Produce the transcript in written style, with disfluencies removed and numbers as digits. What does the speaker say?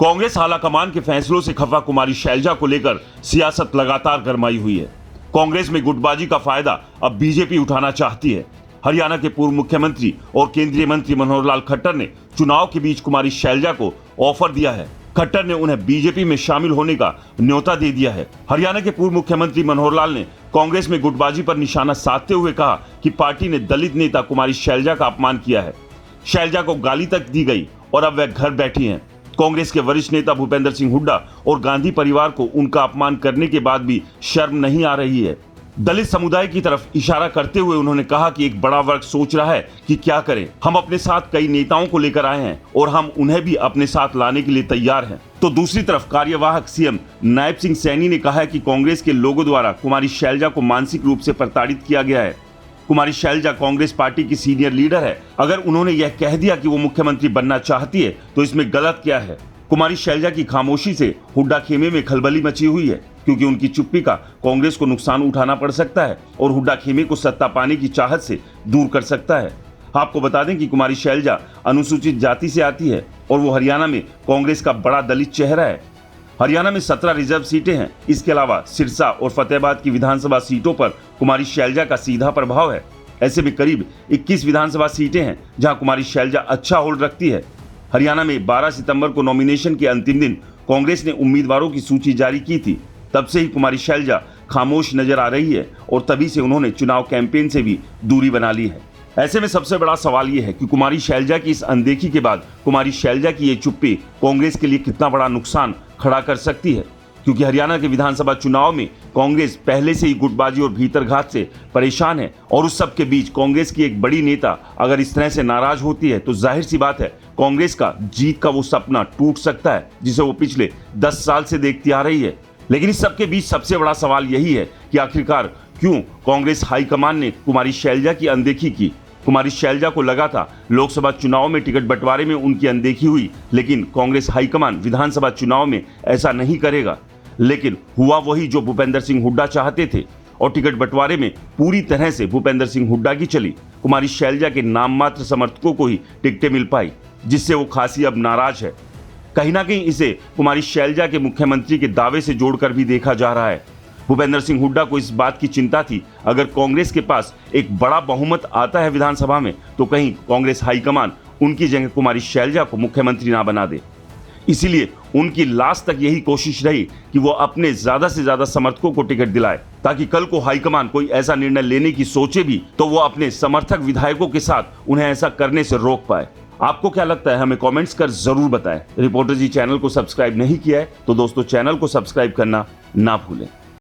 कांग्रेस आलाकमान के फैसलों से खफा कुमारी शैलजा को लेकर सियासत लगातार गरमाई हुई है। कांग्रेस में गुटबाजी का फायदा अब बीजेपी उठाना चाहती है। हरियाणा के पूर्व मुख्यमंत्री और केंद्रीय मंत्री मनोहर लाल खट्टर ने चुनाव के बीच कुमारी शैलजा को ऑफर दिया है। खट्टर ने उन्हें बीजेपी में शामिल होने का न्योता दे दिया है। हरियाणा के पूर्व मुख्यमंत्री मनोहर लाल ने कांग्रेस में गुटबाजी पर निशाना साधते हुए कहा कि पार्टी ने दलित नेता कुमारी शैलजा का अपमान किया है। शैलजा को गाली तक दी गई और अब वह घर बैठी हैं। कांग्रेस के वरिष्ठ नेता भूपेंद्र सिंह हुड्डा और गांधी परिवार को उनका अपमान करने के बाद भी शर्म नहीं आ रही है। दलित समुदाय की तरफ इशारा करते हुए उन्होंने कहा कि एक बड़ा वर्ग सोच रहा है कि क्या करें। हम अपने साथ कई नेताओं को लेकर आए हैं और हम उन्हें भी अपने साथ लाने के लिए तैयार हैं। तो दूसरी तरफ कार्यवाहक सीएम नायब सिंह सैनी ने कहा है कि कांग्रेस के लोगों द्वारा कुमारी शैलजा को मानसिक रूप से प्रताड़ित किया गया है। कुमारी शैलजा कांग्रेस पार्टी की सीनियर लीडर है। अगर उन्होंने यह कह दिया कि वो मुख्यमंत्री बनना चाहती है तो इसमें गलत क्या है। कुमारी शैलजा की खामोशी से हुड्डा खेमे में खलबली मची हुई है, क्योंकि उनकी चुप्पी का कांग्रेस को नुकसान उठाना पड़ सकता है और हुड्डा खेमे को सत्ता पाने की चाहत से दूर कर सकता है। आपको बता दें कि कुमारी शैलजा अनुसूचित जाति से आती है और वो हरियाणा में कांग्रेस का बड़ा दलित चेहरा है। हरियाणा में 17 रिजर्व सीटें हैं। इसके अलावा सिरसा और फतेहाबाद की विधानसभा सीटों पर कुमारी शैलजा का सीधा प्रभाव है। ऐसे में करीब 21 विधानसभा सीटें हैं जहां कुमारी शैलजा अच्छा होल्ड रखती है। हरियाणा में 12 सितंबर को नॉमिनेशन के अंतिम दिन कांग्रेस ने उम्मीदवारों की सूची जारी की थी। तब से ही कुमारी शैलजा खामोश नजर आ रही है और तभी से उन्होंने चुनाव कैंपेन से भी दूरी बना ली है। ऐसे में सबसे बड़ा सवाल यह है कि कुमारी शैलजा की इस अनदेखी के बाद कुमारी शैलजा की ये चुप्पी कांग्रेस के लिए कितना बड़ा नुकसान खड़ा कर सकती है, क्योंकि हरियाणा के विधानसभा चुनाव में कांग्रेस पहले से ही गुटबाजी और भीतरघात से परेशान है और उस सब के बीच कांग्रेस की एक बड़ी नेता अगर इस तरह से नाराज होती है तो जाहिर सी बात है कांग्रेस का जीत का वो सपना टूट सकता है जिसे वो पिछले 10 साल से देखती आ रही है। लेकिन इस सब के बीच सबसे बड़ा सवाल यही है कि आखिरकार क्यों कांग्रेस हाईकमान ने कुमारी शैलजा की अनदेखी की। कुमारी शैलजा को लगा था लोकसभा चुनाव में टिकट बंटवारे में उनकी अनदेखी हुई, लेकिन कांग्रेस हाईकमान विधानसभा चुनाव में ऐसा नहीं करेगा। लेकिन हुआ वही जो भूपेंद्र सिंह हुड्डा चाहते थे और टिकट बंटवारे में पूरी तरह से भूपेंद्र सिंह हुड्डा की चली। कुमारी शैलजा के नाम मात्र समर्थकों को ही टिकटें मिल पाई, जिससे वो खासी अब नाराज है। कहीं ना कहीं इसे कुमारी शैलजा के मुख्यमंत्री के दावे से जोड़कर भी देखा जा रहा है। भूपेंद्र सिंह हुड्डा को इस बात की चिंता थी अगर कांग्रेस के पास एक बड़ा बहुमत आता है विधानसभा में तो कहीं कांग्रेस हाईकमान उनकी जगह कुमारी शैलजा को मुख्यमंत्री ना बना दे। इसीलिए उनकी लास्ट तक यही कोशिश रही कि वो अपने ज्यादा से ज्यादा समर्थकों को टिकट दिलाए, ताकि कल को हाईकमान कोई ऐसा निर्णय लेने की सोचे भी तो वो अपने समर्थक विधायकों के साथ उन्हें ऐसा करने से रोक पाए। आपको क्या लगता है, हमें कमेंट्स कर जरूर बताएं। रिपोर्टर जी चैनल को सब्सक्राइब नहीं किया है तो दोस्तों चैनल को सब्सक्राइब करना ना भूलें।